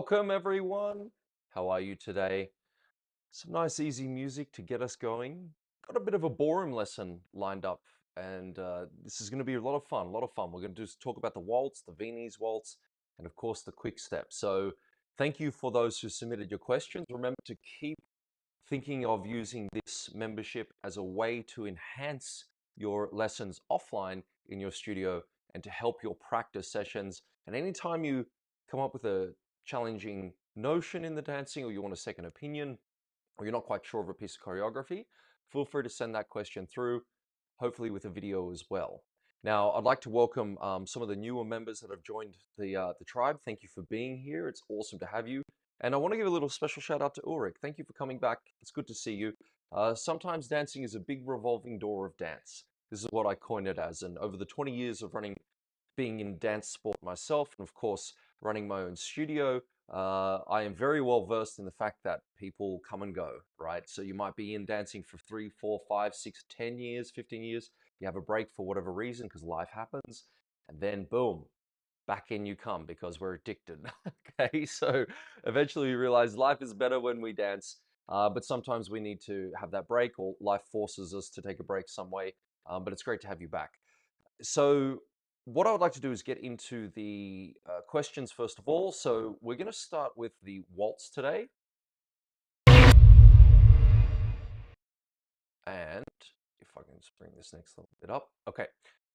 Welcome, everyone. How are you today? Some nice, easy music to get us going. Got a bit of a ballroom lesson lined up, and this is going to be a lot of fun. A lot of fun. We're going to just talk about the waltz, the Viennese waltz, and of course the quick step. So, thank you for those who submitted your questions. Remember to keep thinking of using this membership as a way to enhance your lessons offline in your studio and to help your practice sessions. And anytime you come up with a challenging notion in the dancing, or you want a second opinion, or you're not quite sure of a piece of choreography, feel free to send that question through, hopefully with a video as well. Now, I'd like to welcome some of the newer members that have joined the tribe. Thank you for being here. It's awesome to have you. And I want to give a little special shout out to Ulrich. Thank you for coming back. It's good to see you. Sometimes dancing is a big revolving door of dance. This is what I coined it as. And over the 20 years of being in dance sport myself, and of course, running my own studio, I am very well versed in the fact that people come and go, right? So you might be in dancing for 3, 4, 5, 6, 10 years, 15 years. You have a break for whatever reason because life happens. And then boom, back in you come because we're addicted. Okay, so eventually you realize life is better when we dance, but sometimes we need to have that break, or life forces us to take a break some way. But it's great to have you back. So what I would like to do is get into the questions first of all. So we're going to start with the waltz today. And if I can just bring this next little bit up. Okay,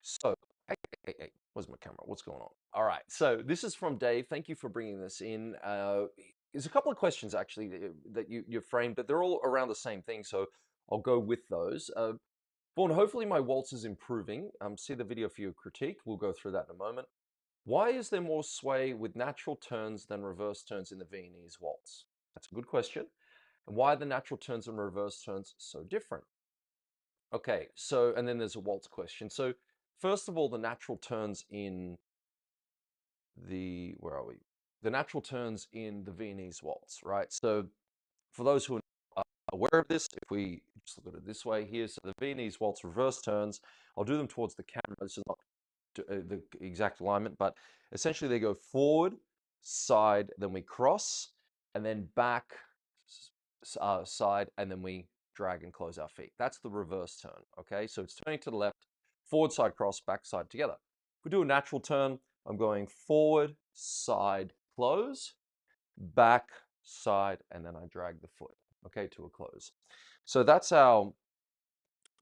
so hey, where's my camera? What's going on? All right, so this is from Dave. Thank you for bringing this in. There's a couple of questions actually that you framed, but they're all around the same thing, so I'll go with those. Vaughan, hopefully my waltz is improving. See the video for your critique. We'll go through that in a moment. Why is there more sway with natural turns than reverse turns in the Viennese waltz? That's a good question. And why are the natural turns and reverse turns so different? Okay, so, and then there's a waltz question. So, first of all, the natural turns in where are we? The natural turns in the Viennese waltz, right? So, for those who are aware of this, if we just look at it this way here, so the Viennese waltz reverse turns, I'll do them towards the camera. This is not the exact alignment, but essentially they go forward, side, then we cross, and then back, side, and then we drag and close our feet. That's the reverse turn, okay? So it's turning to the left, forward, side, cross, back, side, together. If we do a natural turn, I'm going forward, side, close, back, side, and then I drag the foot, okay, to a close. So that's our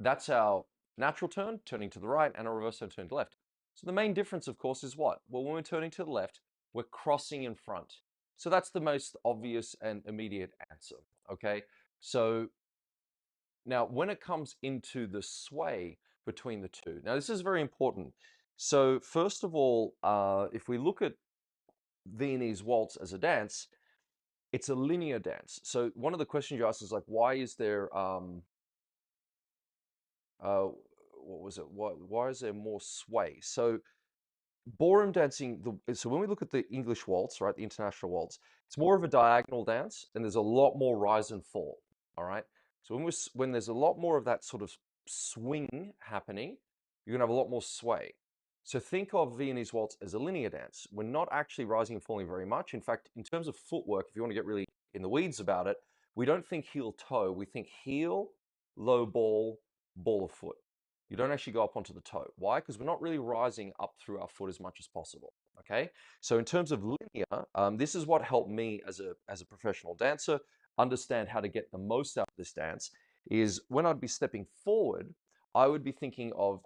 natural turn, turning to the right, and a reverse turn, turning to the left. So the main difference, of course, is what? Well, when we're turning to the left, we're crossing in front. So that's the most obvious and immediate answer, okay? So now when it comes into the sway between the two, now this is very important. So first of all, if we look at Viennese waltz as a dance, it's a linear dance. So one of the questions you asked is like, why is there, what was it? Why is there more sway? So ballroom dancing, so when we look at the English waltz, right, the international waltz, it's more of a diagonal dance, and there's a lot more rise and fall, all right? So when there's a lot more of that sort of swing happening, you're gonna have a lot more sway. So think of Viennese waltz as a linear dance. We're not actually rising and falling very much. In fact, in terms of footwork, if you want to get really in the weeds about it, we don't think heel toe, we think heel, low ball, ball of foot. You don't actually go up onto the toe. Why? Because we're not really rising up through our foot as much as possible, okay? So in terms of linear, this is what helped me as a professional dancer understand how to get the most out of this dance, is when I'd be stepping forward, I would be thinking of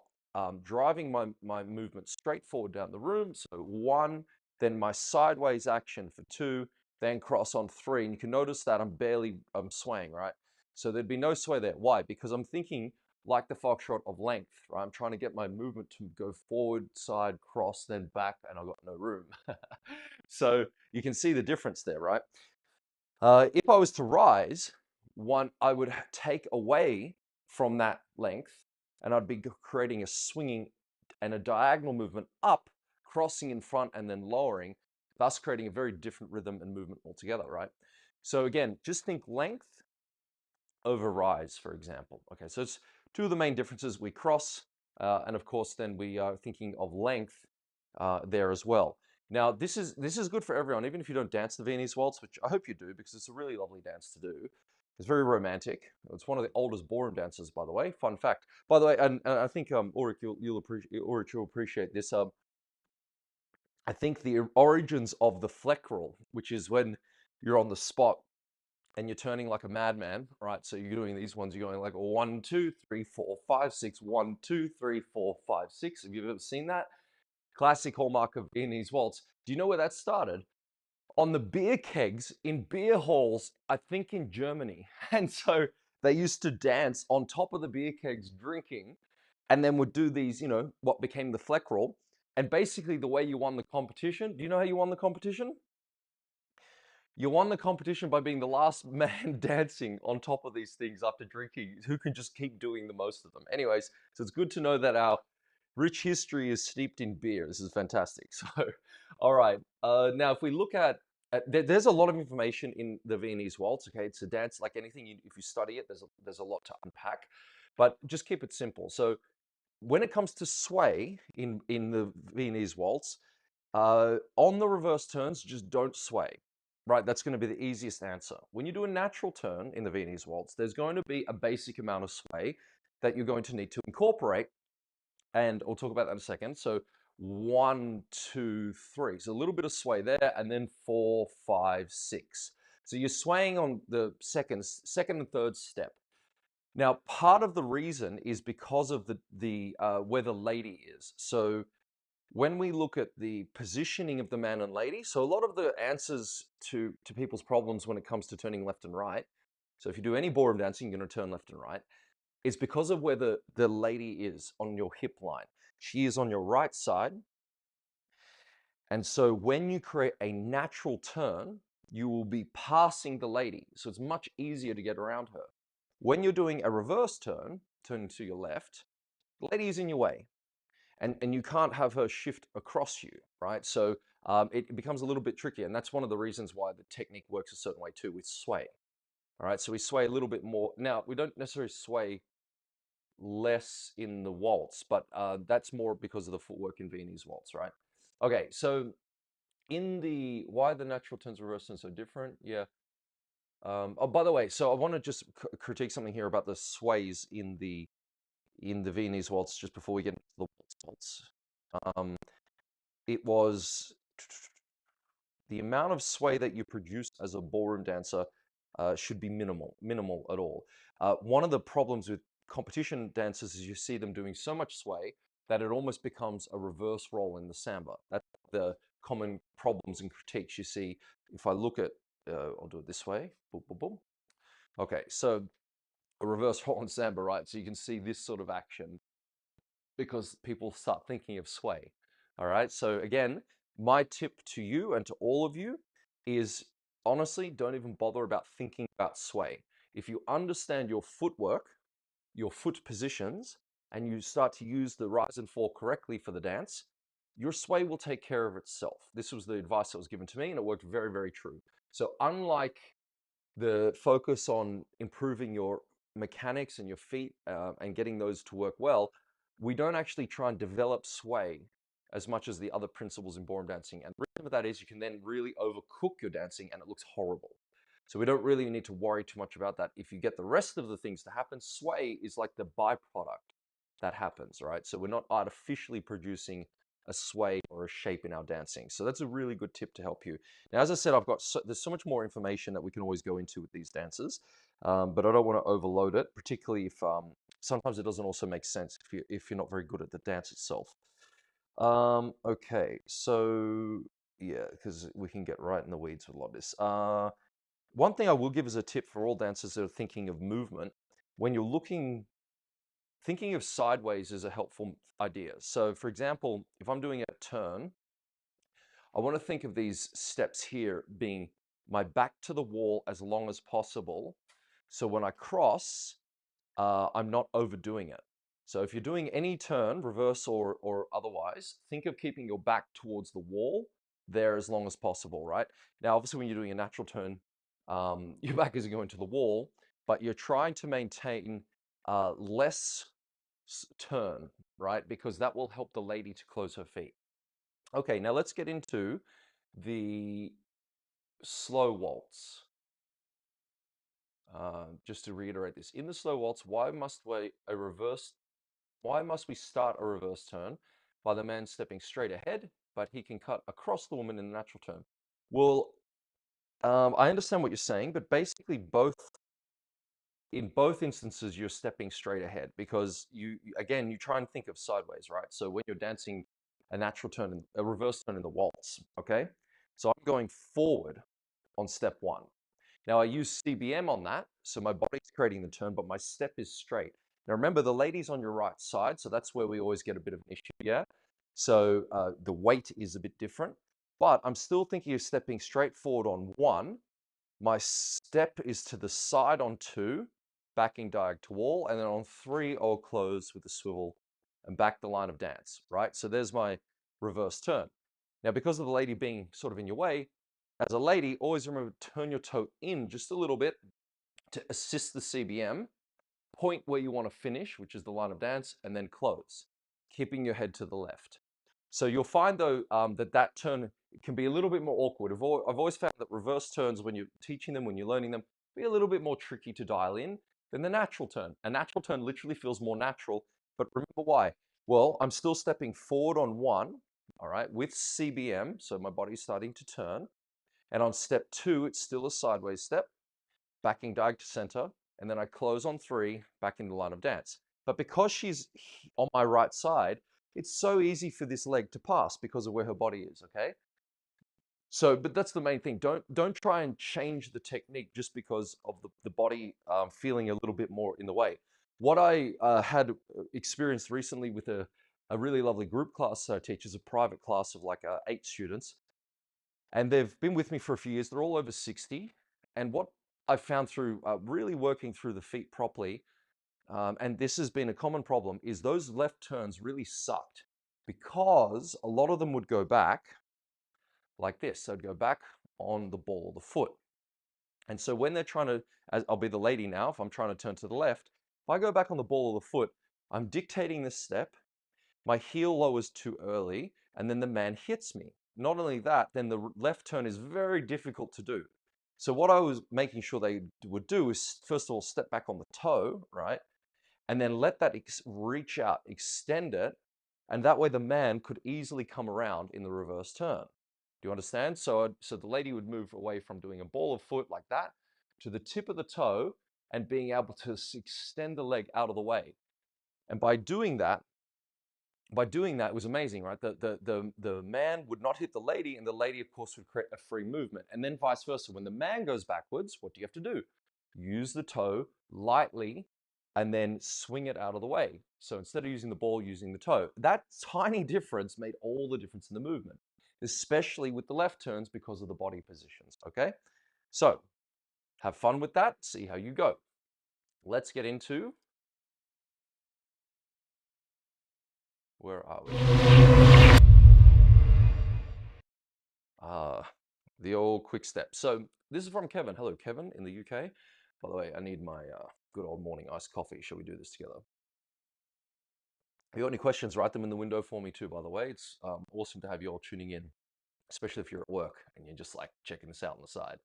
driving my movement straight forward down the room. So 1, then my sideways action for 2, then cross on 3. And you can notice that I'm swaying, right? So there'd be no sway there. Why? Because I'm thinking like the foxtrot of length, right? I'm trying to get my movement to go forward, side, cross, then back, and I've got no room. So you can see the difference there, right? If I was to rise, I would take away from that length, and I'd be creating a swinging and a diagonal movement up, crossing in front and then lowering, thus creating a very different rhythm and movement altogether, right? So again, just think length over rise, for example. Okay, so it's two of the main differences. We cross, and of course, then we are thinking of length there as well. Now, this is good for everyone, even if you don't dance the Viennese waltz, which I hope you do because it's a really lovely dance to do. It's very romantic. It's one of the oldest ballroom dances, by the way. Fun fact. By the way, and I think Ulrich, you'll appreciate this. I think the origins of the fleckerl, which is when you're on the spot and you're turning like a madman, right? So you're doing these ones, you're going like 1, 2, 3, 4, 5, 6, 1, 2, 3, 4, 5, 6. Have you ever seen that? Classic hallmark of Viennese waltz. Do you know where that started? On the beer kegs in beer halls, I think in Germany. And so they used to dance on top of the beer kegs drinking and then would do these, what became the fleckerl. And basically the way you won the competition, do you know how you won the competition? You won the competition by being the last man dancing on top of these things after drinking, who can just keep doing the most of them. Anyways, so it's good to know that our rich history is steeped in beer. This is fantastic. So, all right. Now, if we look at, there's a lot of information in the Viennese waltz. Okay, it's a dance like anything. If you study it, there's a lot to unpack, but just keep it simple. So, when it comes to sway in the Viennese waltz, on the reverse turns, just don't sway. Right, that's going to be the easiest answer. When you do a natural turn in the Viennese waltz, there's going to be a basic amount of sway that you're going to need to incorporate, and I'll talk about that in a second. So 1, 2, 3. So a little bit of sway there, and then 4, 5, 6. So you're swaying on the second and third step. Now, part of the reason is because of the where the lady is. So when we look at the positioning of the man and lady, so a lot of the answers to people's problems when it comes to turning left and right, so if you do any ballroom dancing, you're going to turn left and right, is because of where the lady is on your hip line. She is on your right side. And so when you create a natural turn, you will be passing the lady. So it's much easier to get around her. When you're doing a reverse turn, turning to your left, the lady is in your way. And you can't have her shift across you, right? So it becomes a little bit tricky. And that's one of the reasons why the technique works a certain way too with sway. All right, so we sway a little bit more. Now, we don't necessarily sway less in the waltz, but that's more because of the footwork in Viennese waltz, right? Okay, so in the, why the natural turns reverse and so different? Yeah. Oh, by the way, so I want to just critique something here about the sways in the Viennese waltz just before we get into the waltz. It was the amount of sway that you produce as a ballroom dancer should be minimal at all. One of the problems with competition dancers is you see them doing so much sway that it almost becomes a reverse roll in the samba. That's the common problems and critiques you see. If I look at, I'll do it this way, boom, boom, boom. Okay, so a reverse roll in samba, right? So you can see this sort of action because people start thinking of sway. All right, so again, my tip to you and to all of you is honestly, don't even bother about thinking about sway. If you understand your footwork, your foot positions, and you start to use the rise and fall correctly for the dance, your sway will take care of itself. This was the advice that was given to me, and it worked very, very true. So unlike the focus on improving your mechanics and your feet and getting those to work well, we don't actually try and develop sway as much as the other principles in ballroom dancing. And the reason for that is you can then really overcook your dancing and it looks horrible. So we don't really need to worry too much about that. If you get the rest of the things to happen, sway is like the byproduct that happens, right? So we're not artificially producing a sway or a shape in our dancing. So that's a really good tip to help you. Now, as I said, there's so much more information that we can always go into with these dances, but I don't want to overload it, particularly if sometimes it doesn't also make sense if you're not very good at the dance itself. Okay, so yeah, because we can get right in the weeds with a lot of this. One thing I will give as a tip for all dancers that are thinking of movement, when you're thinking of sideways is a helpful idea. So for example, if I'm doing a turn, I want to think of these steps here being my back to the wall as long as possible. So when I cross, I'm not overdoing it. So if you're doing any turn, reverse or otherwise, think of keeping your back towards the wall there as long as possible, right? Now, obviously, when you're doing a natural turn, your back isn't going to the wall, but you're trying to maintain less turn, right? Because that will help the lady to close her feet. Okay, now let's get into the slow waltz. Just to reiterate this, in the slow waltz, why must we start a reverse turn by the man stepping straight ahead, but he can cut across the woman in the natural turn? Well, I understand what you're saying, but basically in both instances, you're stepping straight ahead because again, you try and think of sideways, right? So when you're dancing a natural turn, a reverse turn in the waltz, okay? So I'm going forward on step one. Now I use CBM on that, so my body's creating the turn, but my step is straight. Now remember, the lady's on your right side, so that's where we always get a bit of an issue, yeah? So the weight is a bit different, but I'm still thinking of stepping straight forward on one. My step is to the side on two, backing diag to wall, and then on three, I'll close with a swivel and back the line of dance, right? So there's my reverse turn. Now, because of the lady being sort of in your way, as a lady, always remember to turn your toe in just a little bit to assist the CBM, point where you want to finish, which is the line of dance, and then close, keeping your head to the left. So you'll find though that turn can be a little bit more awkward. I've always found that reverse turns, when you're teaching them, when you're learning them, be a little bit more tricky to dial in than the natural turn. A natural turn literally feels more natural, but remember why? Well, I'm still stepping forward on one, all right, with CBM, so my body's starting to turn. And on step two, it's still a sideways step, backing diag to center, and then I close on three, back in the line of dance. But because she's on my right side, it's so easy for this leg to pass because of where her body is, okay? So, but that's the main thing. Don't try and change the technique just because of the body feeling a little bit more in the way. What I had experienced recently with a really lovely group class teachers, a private class of like 8 students, and they've been with me for a few years. They're all over 60. And what I found through really working through the feet properly, and this has been a common problem, is those left turns really sucked because a lot of them would go back like this. They'd go back on the ball of the foot. And so when they're trying to, as I'll be the lady now, if I'm trying to turn to the left, if I go back on the ball of the foot, I'm dictating this step. My heel lowers too early, and then the man hits me. Not only that, then the left turn is very difficult to do. So what I was making sure they would do is, first of all, step back on the toe, right? And then let that reach out, extend it, and that way the man could easily come around in the reverse turn. Do you understand? So the lady would move away from doing a ball of foot like that to the tip of the toe and being able to extend the leg out of the way. And by doing that, it was amazing, right? The man would not hit the lady, and the lady, of course, would create a free movement. And then vice versa. When the man goes backwards, what do you have to do? Use the toe lightly and then swing it out of the way. So instead of using the ball, using the toe. That tiny difference made all the difference in the movement, especially with the left turns because of the body positions, okay? So have fun with that. See how you go. Let's get into, where are we? The old quick step. So this is from Kevin. Hello, Kevin in the UK. By the way, I need my good old morning iced coffee. Shall we do this together? If you got any questions, write them in the window for me too, by the way. It's awesome to have you all tuning in, especially if you're at work and you're just like checking this out on the side.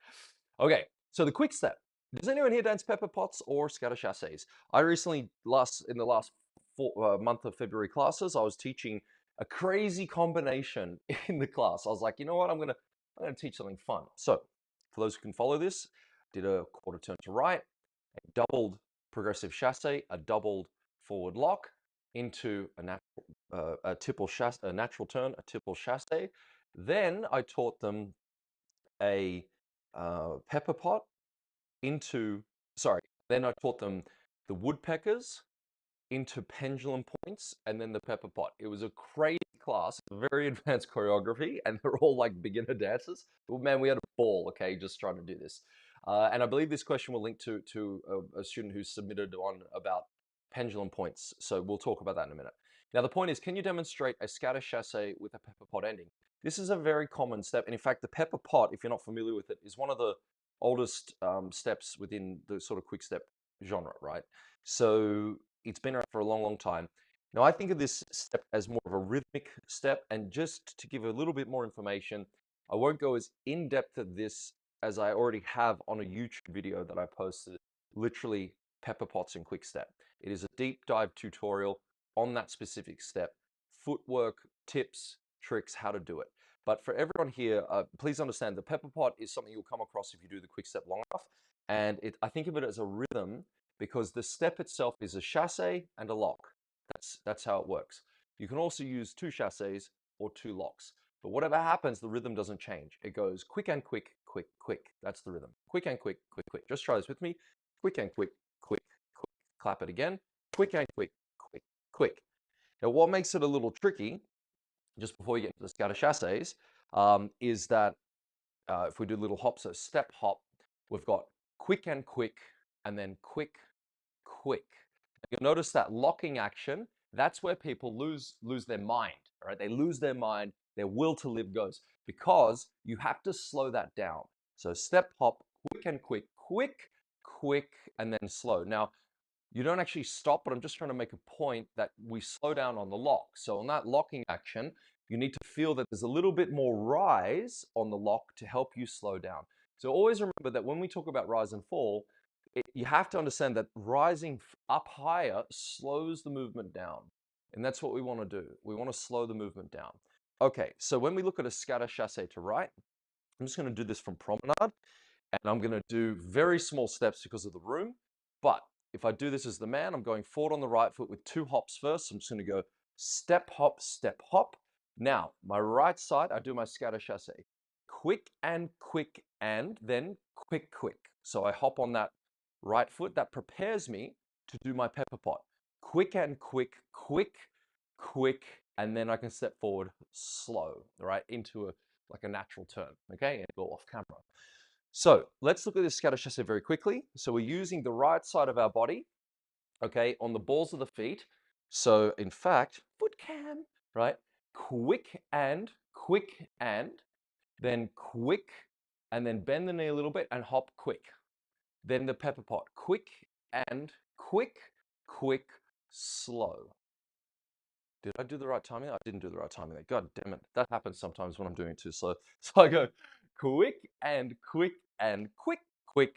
Okay, so the quick step. Does anyone here dance Pepperpots or scatter chasses? I recently, in the last month of February classes, I was teaching a crazy combination in the class. I was like, you know what, I'm gonna teach something fun. So, for those who can follow this, did a quarter turn to right, a doubled progressive chasse, a doubled forward lock into a natural turn, a tipple chasse. Then I taught them a Pepperpot into, sorry, then I taught them the woodpeckers into pendulum points and then the Pepperpot. It was a crazy class, very advanced choreography, and they're all like beginner dancers. But man, we had a ball, okay, just trying to do this. And I believe this question will link to a student who submitted one about pendulum points. So we'll talk about that in a minute. Now, the point is, can you demonstrate a scatter chasse with a Pepperpot ending? This is a very common step. And in fact, the Pepperpot, if you're not familiar with it, is one of the oldest steps within the sort of quick step genre, right? So it's been around for a long, long time. Now, I think of this step as more of a rhythmic step, and just to give a little bit more information, I won't go as in-depth at this as I already have on a YouTube video that I posted, literally Pepperpots and Quickstep. It is a deep dive tutorial on that specific step, footwork, tips, tricks, how to do it. But for everyone here, please understand the Pepperpot is something you'll come across if you do the Quickstep long enough. And I think of it as a rhythm because the step itself is a chasse and a lock. That's how it works. You can also use 2 chasses or 2 locks. But whatever happens, the rhythm doesn't change. It goes quick and quick, quick, quick. That's the rhythm. Quick and quick, quick, quick. Just try this with me. Quick and quick, quick, quick. Clap it again. Quick and quick, quick, quick. Now, what makes it a little tricky, just before we get into the scatter chasses, is that if we do little hops, so step hop, we've got quick and then quick, quick. You'll notice that locking action, that's where people lose their mind, right? They lose their mind, their will to live goes, because you have to slow that down. So step hop, quick and quick, quick, quick, and then slow. Now, you don't actually stop, but I'm just trying to make a point that we slow down on the lock. So on that locking action, you need to feel that there's a little bit more rise on the lock to help you slow down. So always remember that when we talk about rise and fall, you have to understand that rising up higher slows the movement down. And that's what we want to do. We want to slow the movement down. Okay, so when we look at a scatter chasse to right, I'm just going to do this from promenade, and I'm going to do very small steps because of the room. But if I do this as the man, I'm going forward on the right foot with 2 hops first. I'm just going to go step, hop, step, hop. Now, my right side, I do my scatter chasse. Quick, and then quick, quick. So I hop on that right foot. That prepares me to do my Pepperpot. Quick, quick, and then I can step forward slow, right, into like a natural turn, okay, and go off camera. So let's look at this scatter chasse very quickly. So we're using the right side of our body, okay, on the balls of the feet. So in fact, foot cam, right? Quick, and then quick, and then bend the knee a little bit and hop quick. Then the Pepperpot, quick, and quick, slow. Did I do the right timing? I didn't do the right timing there. God damn it. That happens sometimes when I'm doing it too slow. So I go quick and quick and quick, quick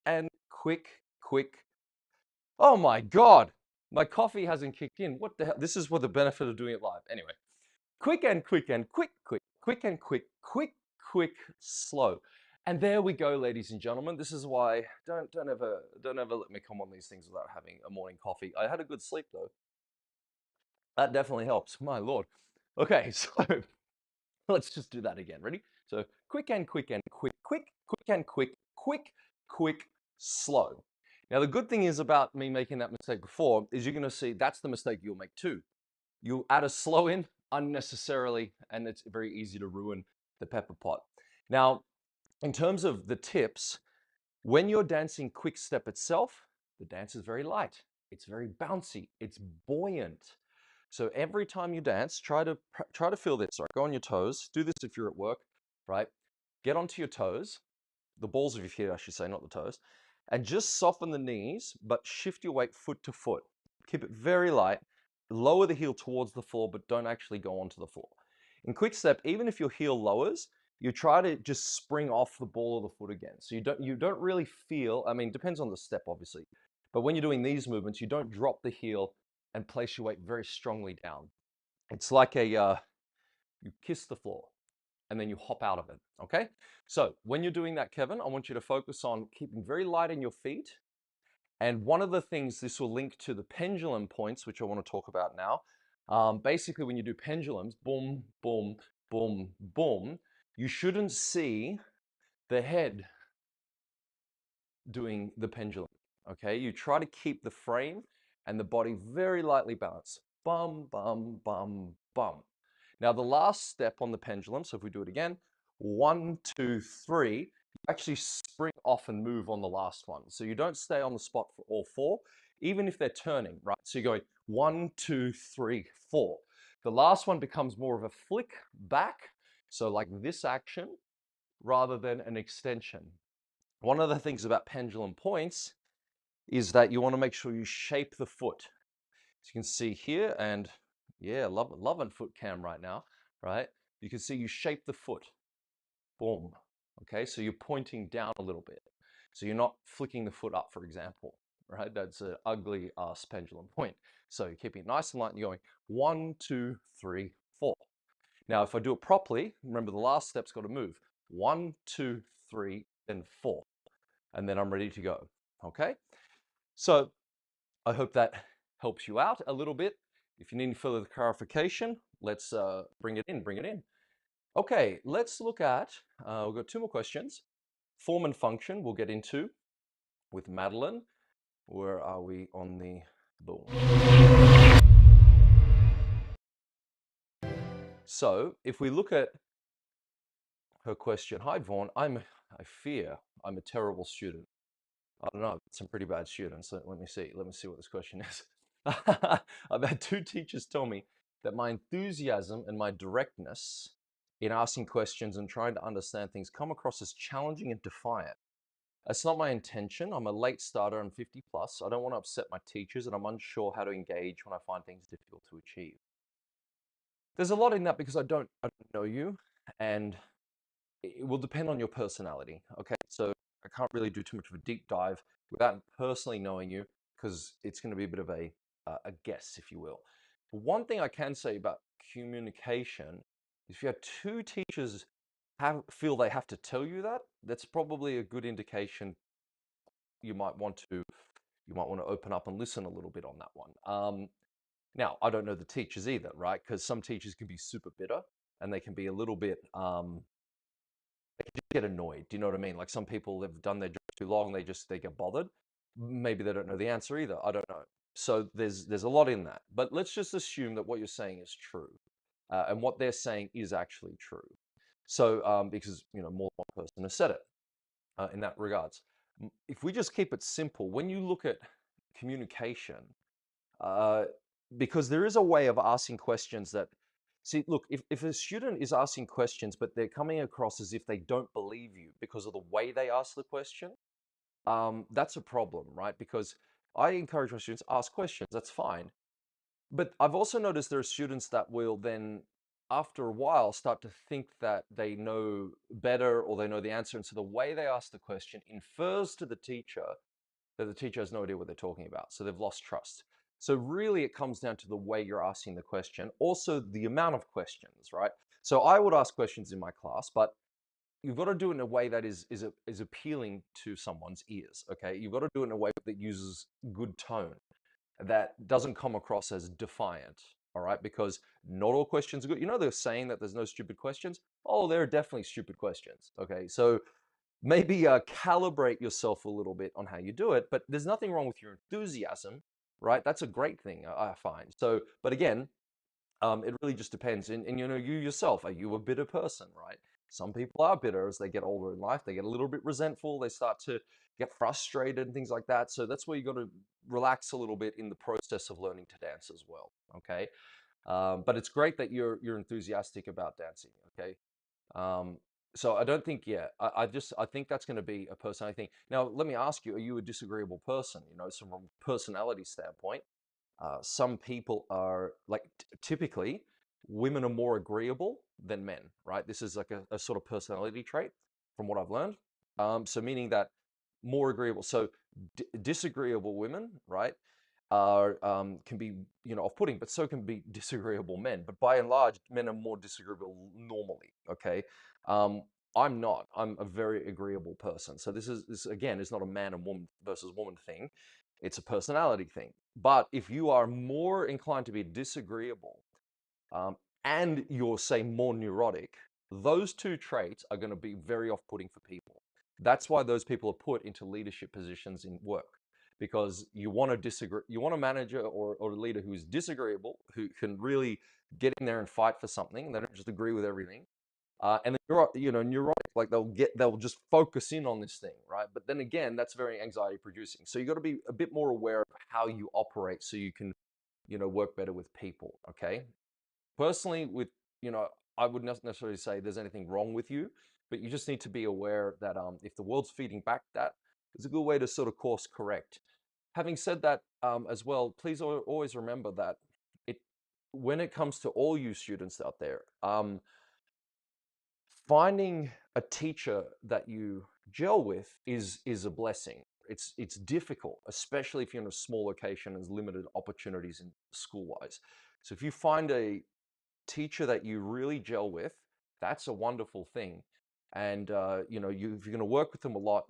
and quick. Oh my God. My coffee hasn't kicked in. What the hell? This is what the benefit of doing it live. Anyway, quick and quick, quick and quick, slow. And there we go, ladies and gentlemen. This is why don't ever let me come on these things without having a morning coffee. I had a good sleep though. That definitely helps. My Lord. Okay, so let's just do that again. Ready? So quick and quick, quick and quick, slow. Now, the good thing is about me making that mistake before is you're going to see that's the mistake you'll make too. You'll add a slow in unnecessarily, and it's very easy to ruin the Pepperpot. Now, in terms of the tips, when you're dancing quick step itself, the dance is very light. It's very bouncy. It's buoyant. So every time you dance, try to feel this. Right? Go on your toes. Do this if you're at work, right? Get onto your toes, the balls of your feet, I should say, not the toes, and just soften the knees, but shift your weight foot to foot. Keep it very light. Lower the heel towards the floor, but don't actually go onto the floor. In quick step, even if your heel lowers, you try to just spring off the ball of the foot again. So you don't really feel, I mean, it depends on the step, obviously. But when you're doing these movements, you don't drop the heel and place your weight very strongly down. It's like you kiss the floor and then you hop out of it, okay? So when you're doing that, Kevin, I want you to focus on keeping very light in your feet. And one of the things, this will link to the pendulum points, which I want to talk about now. Basically, when you do pendulums, boom, boom, boom, boom, you shouldn't see the head doing the pendulum, okay? You try to keep the frame and the body very lightly balanced. Bum, bum, bum, bum. Now, the last step on the pendulum, so if we do it again, 1, 2, 3, you actually spring off and move on the last one. So you don't stay on the spot for all 4, even if they're turning, right? So you're going 1, 2, 3, 4. The last one becomes more of a flick back, so like this action, rather than an extension. One of the things about pendulum points is that you want to make sure you shape the foot. So you can see here, and yeah, loving foot cam right now, right? You can see you shape the foot, boom. Okay, so you're pointing down a little bit. So you're not flicking the foot up, for example, right? That's an ugly ass pendulum point. So you're keeping it nice and light and you're going 1, 2, 3, 4. Now, if I do it properly, remember the last step's got to move. 1, 2, 3, then 4. And then I'm ready to go. Okay? So I hope that helps you out a little bit. If you need any further clarification, let's bring it in. Okay, let's look at, we've got 2 more questions. Form and function we'll get into with Madeline. Where are we on the boom? So if we look at her question, hi Vaughan, I fear I'm a terrible student. I don't know, some pretty bad students. So let me see what this question is. I've had 2 teachers tell me that my enthusiasm and my directness in asking questions and trying to understand things come across as challenging and defiant. That's not my intention. I'm a late starter. I'm 50 plus. I don't want to upset my teachers, and I'm unsure how to engage when I find things difficult to achieve. There's a lot in that because I don't know you, and it will depend on your personality. Okay, so I can't really do too much of a deep dive without personally knowing you, because it's going to be a bit of a guess, if you will. But one thing I can say about communication is if you have 2 teachers feel they have to tell you that, that's probably a good indication you might want to open up and listen a little bit on that one. Now, I don't know the teachers either, right? Because some teachers can be super bitter and they can be a little bit, they can just get annoyed. Do you know what I mean? Like some people have done their job too long, they get bothered. Maybe they don't know the answer either. I don't know. So there's a lot in that. But let's just assume that what you're saying is true, and what they're saying is actually true. So because more than one person has said it in that regards. If we just keep it simple, when you look at communication, uh, because there is a way of asking questions that, see, look, if a student is asking questions, but they're coming across as if they don't believe you because of the way they ask the question, that's a problem, right? Because I encourage my students, ask questions, that's fine. But I've also noticed there are students that will then, after a while, start to think that they know better or they know the answer. And so the way they ask the question infers to the teacher that the teacher has no idea what they're talking about. So they've lost trust. So really it comes down to the way you're asking the question, also the amount of questions, right? So I would ask questions in my class, but you've got to do it in a way that is appealing to someone's ears, okay? You've got to do it in a way that uses good tone, that doesn't come across as defiant, all right? Because not all questions are good. You know they're saying that there's no stupid questions? Oh, there are definitely stupid questions, okay? So maybe calibrate yourself a little bit on how you do it, but there's nothing wrong with your enthusiasm, right? That's a great thing, I find. So, but again, it really just depends. And you yourself, are you a bitter person, right? Some people are bitter as they get older in life. They get a little bit resentful. They start to get frustrated and things like that. So that's where you got to relax a little bit in the process of learning to dance as well. Okay. But it's great that you're enthusiastic about dancing. Okay. Um, so I don't think, yeah, I think that's going to be a personality thing. Now, let me ask you, are you a disagreeable person? So from a personality standpoint, some people are like, typically women are more agreeable than men, right? This is like a sort of personality trait from what I've learned. So meaning that more agreeable. So disagreeable women, right, are can be off-putting, but so can be disagreeable men. But by and large, men are more disagreeable normally. Okay, I'm not. I'm a very agreeable person. So this again is not a man and woman versus woman thing. It's a personality thing. But if you are more inclined to be disagreeable, um, and you're, say, more neurotic, those 2 traits are going to be very off-putting for people. That's why those people are put into leadership positions in work, because you want a manager or a leader who is disagreeable, who can really get in there and fight for something. They don't just agree with everything. And then neurotic, like they'll just focus in on this thing, right? But then again, that's very anxiety producing. So you got to be a bit more aware of how you operate so you can, work better with people. Okay. Personally, I would not necessarily say there's anything wrong with you, but you just need to be aware that if the world's feeding back that, it's a good way to sort of course correct. having said that, as well, please always remember that it, when it comes to all you students out there, finding a teacher that you gel with is a blessing. It's difficult, especially if you're in a small location and there's limited opportunities in school-wise. So if you find a teacher that you really gel with, that's a wonderful thing. And you know, if you're going to work with them a lot,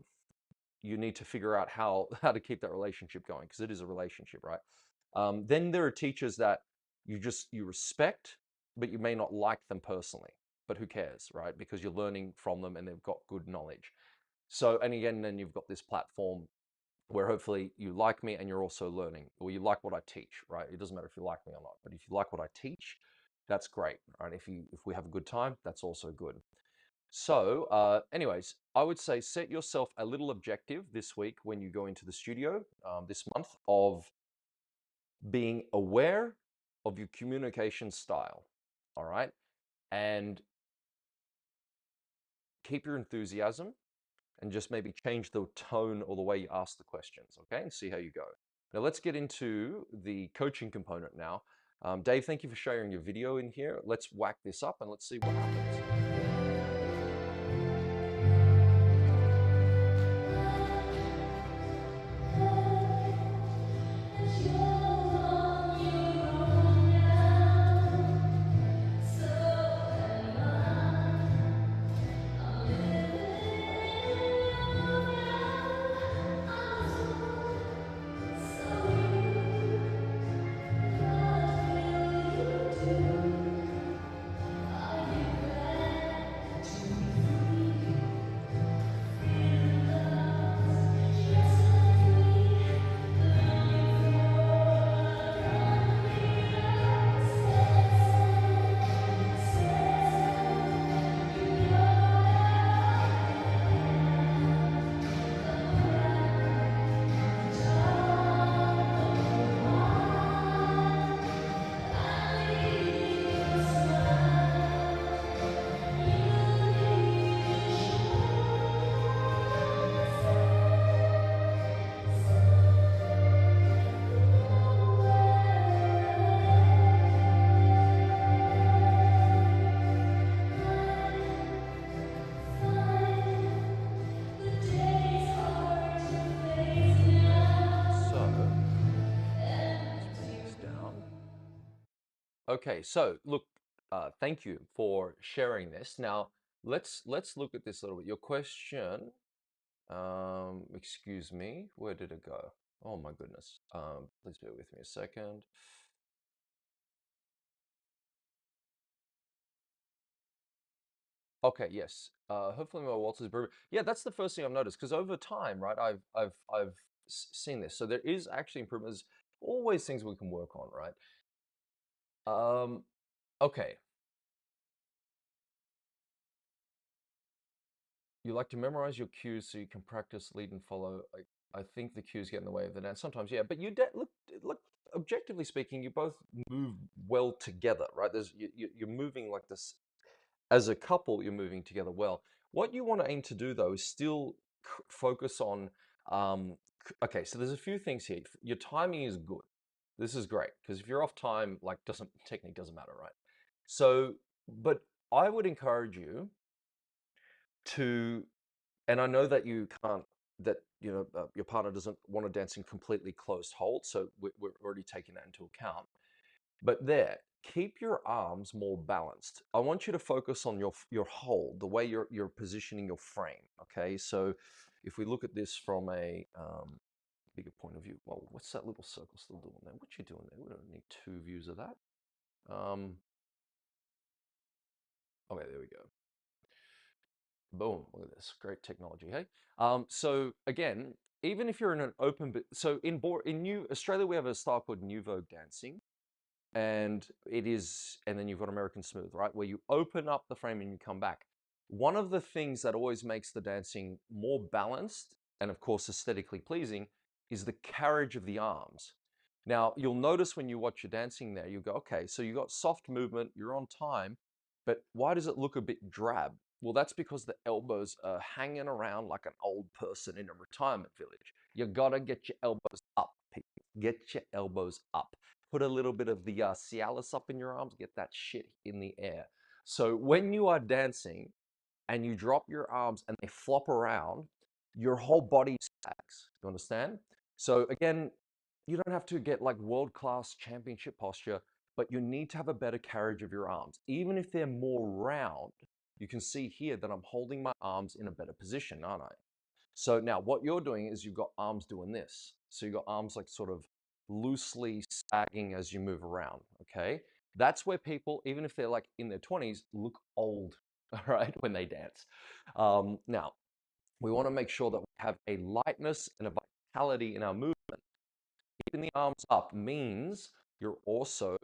you need to figure out how to keep that relationship going, because it is a relationship, right? Then there are teachers that you respect, but you may not like them personally. But who cares, right? Because you're learning from them and they've got good knowledge. So, and again, then you've got this platform where hopefully you like me and you're also learning, or you like what I teach, right? It doesn't matter if you like me or not, but if you like what I teach, that's great, right? If we have a good time, that's also good. So, anyways, I would say set yourself a little objective this week when you go into the studio this month, of being aware of your communication style, all right? And keep your enthusiasm, and just maybe change the tone or the way you ask the questions, okay? And see how you go. Now let's get into the coaching component now. Dave, thank you for sharing your video in here. Let's whack this up and let's see what happens. Okay, so look, thank you for sharing this. Now let's look at this a little bit. Your question, excuse me, where did it go? Oh my goodness. Please bear with me a second. Okay, yes. Hopefully my Waltz is improving. Yeah, that's the first thing I've noticed, because over time, right, I've seen this. So there is actually improvements. Always things we can work on, right? Okay. You like to memorize your cues so you can practice, lead, and follow. I think the cues get in the way of the dance sometimes, yeah. But you look. Objectively speaking, you both move well together, right? You're moving like this as a couple. You're moving together well. What you want to aim to do though is still focus on. Okay, so there's a few things here. Your timing is good. This is great, because if you're off time, like technique doesn't matter, right? So, but I would encourage you to, and I know that you can't, that your partner doesn't want to dance in completely closed hold, so we're already taking that into account. But there, keep your arms more balanced. I want you to focus on your hold, the way you're positioning your frame. Okay, so if we look at this from a bigger point of view, well, what's that little circle still doing there? What you doing there? We don't need two views of that. Okay, there we go. Boom, look at this, great technology, hey? So again, even if you're in an open, so in New Australia, we have a style called New Vogue dancing, and then you've got American Smooth, right? Where you open up the frame and you come back. One of the things that always makes the dancing more balanced, and of course aesthetically pleasing, is the carriage of the arms. Now, you'll notice when you watch your dancing there, you go, okay, so you got soft movement, you're on time, but why does it look a bit drab? Well, that's because the elbows are hanging around like an old person in a retirement village. You gotta get your elbows up. Get your elbows up. Put a little bit of the Cialis up in your arms. Get that shit in the air. So when you are dancing and you drop your arms and they flop around, your whole body sags. You understand? So again, you don't have to get like world-class championship posture, but you need to have a better carriage of your arms. Even if they're more round, you can see here that I'm holding my arms in a better position, aren't I? So now what you're doing is you've got arms doing this. So you've got arms like sort of loosely sagging as you move around, okay? That's where people, even if they're like in their 20s, look old, all right, when they dance. Now, we want to make sure that we have a lightness and a vitality in our movement. Keeping the arms up means you're also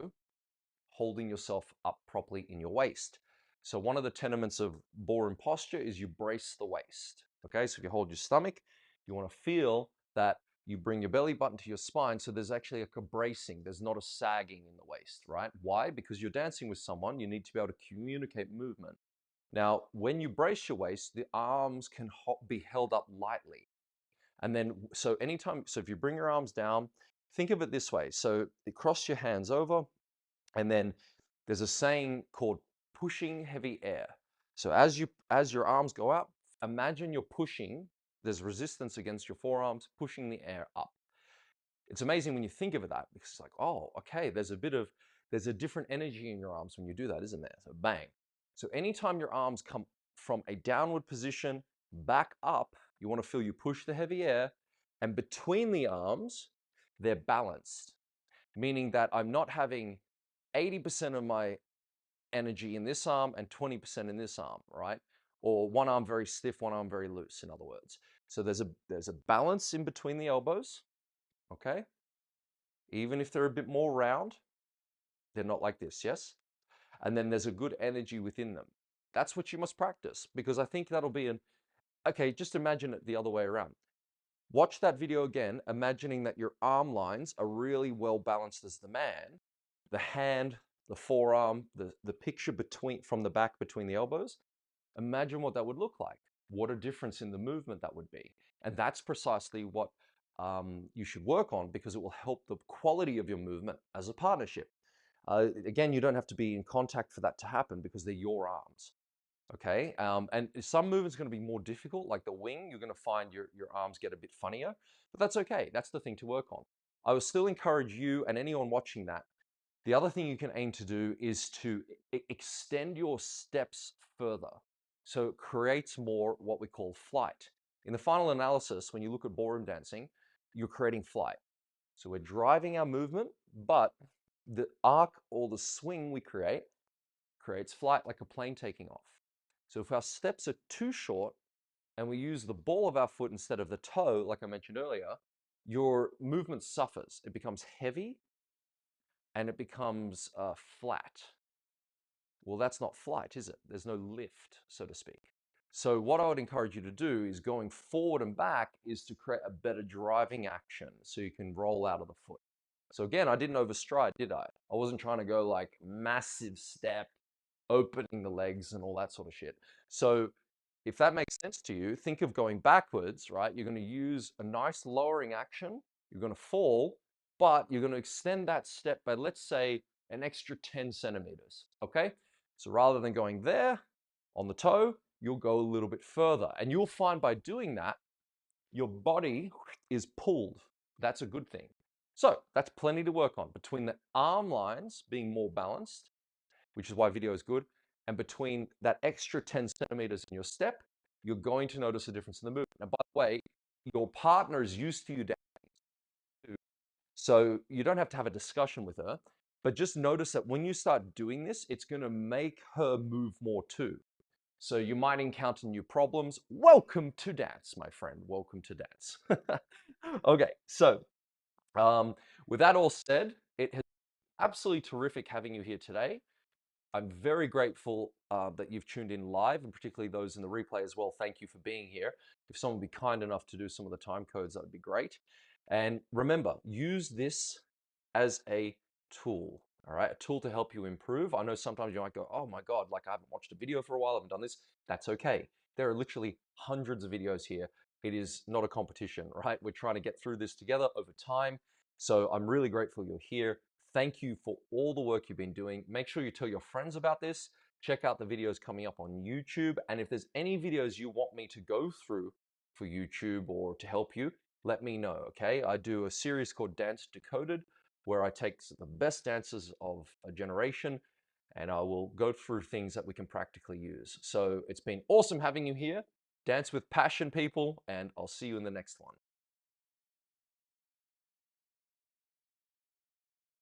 holding yourself up properly in your waist. So one of the tenements of ballroom posture is you brace the waist. Okay, so if you hold your stomach, you want to feel that you bring your belly button to your spine, so there's actually like a bracing. There's not a sagging in the waist, right? Why? Because you're dancing with someone, you need to be able to communicate movement. Now, when you brace your waist, the arms can be held up lightly. And then, so if you bring your arms down, think of it this way. So you cross your hands over, and then there's a saying called pushing heavy air. So as your arms go up, imagine you're pushing, there's resistance against your forearms, pushing the air up. It's amazing when you think of it that, because it's like, oh, okay, there's a different energy in your arms when you do that, isn't there? So bang. So anytime your arms come from a downward position back up, you want to feel you push the heavy air, and between the arms, they're balanced, meaning that I'm not having 80% of my energy in this arm and 20% in this arm, right? Or one arm very stiff, one arm very loose, in other words. So there's a balance in between the elbows, okay? Even if they're a bit more round, they're not like this, yes? And then there's a good energy within them. That's what you must practice, because I think that'll be okay, just imagine it the other way around. Watch that video again, imagining that your arm lines are really well balanced as the man, the hand, the forearm, the picture from the back between the elbows. Imagine what that would look like. What a difference in the movement that would be. And that's precisely what you should work on, because it will help the quality of your movement as a partnership. Again, you don't have to be in contact for that to happen, because they're your arms. Okay, and some movements are going to be more difficult, like the wing. You're going to find your arms get a bit funnier, but that's okay. That's the thing to work on. I would still encourage you and anyone watching that. The other thing you can aim to do is to extend your steps further, so it creates more what we call flight. In the final analysis, when you look at ballroom dancing, you're creating flight. So we're driving our movement, but the arc or the swing we creates flight, like a plane taking off. So if our steps are too short and we use the ball of our foot instead of the toe, like I mentioned earlier, your movement suffers. It becomes heavy and it becomes flat. Well, that's not flight, is it? There's no lift, so to speak. So what I would encourage you to do is, going forward and back, is to create a better driving action so you can roll out of the foot. So again, I didn't overstride, did I? I wasn't trying to go like massive step, opening the legs and all that sort of shit. So if that makes sense to you, think of going backwards, right? You're going to use a nice lowering action. You're going to fall, but you're going to extend that step by, let's say, an extra 10 centimeters, okay? So rather than going there on the toe, you'll go a little bit further. And you'll find by doing that, your body is pulled. That's a good thing. So that's plenty to work on, between the arm lines being more balanced, which is why video is good, and between that extra 10 centimeters in your step, you're going to notice a difference in the movement. And by the way, your partner is used to you dancing, so you don't have to have a discussion with her, but just notice that when you start doing this, it's going to make her move more too. So you might encounter new problems. Welcome to dance, my friend. Welcome to dance. Okay, so with that all said, it has been absolutely terrific having you here today. I'm very grateful that you've tuned in live, and particularly those in the replay as well. Thank you for being here. If someone would be kind enough to do some of the time codes, that would be great. And remember, use this as a tool, all right? A tool to help you improve. I know sometimes you might go, oh my God, like I haven't watched a video for a while, I haven't done this. That's okay. There are literally hundreds of videos here. It is not a competition, right? We're trying to get through this together over time. So I'm really grateful you're here. Thank you for all the work you've been doing. Make sure you tell your friends about this. Check out the videos coming up on YouTube. And if there's any videos you want me to go through for YouTube or to help you, let me know, okay? I do a series called Dance Decoded, where I take the best dances of a generation and I will go through things that we can practically use. So it's been awesome having you here. Dance with passion, people, and I'll see you in the next one.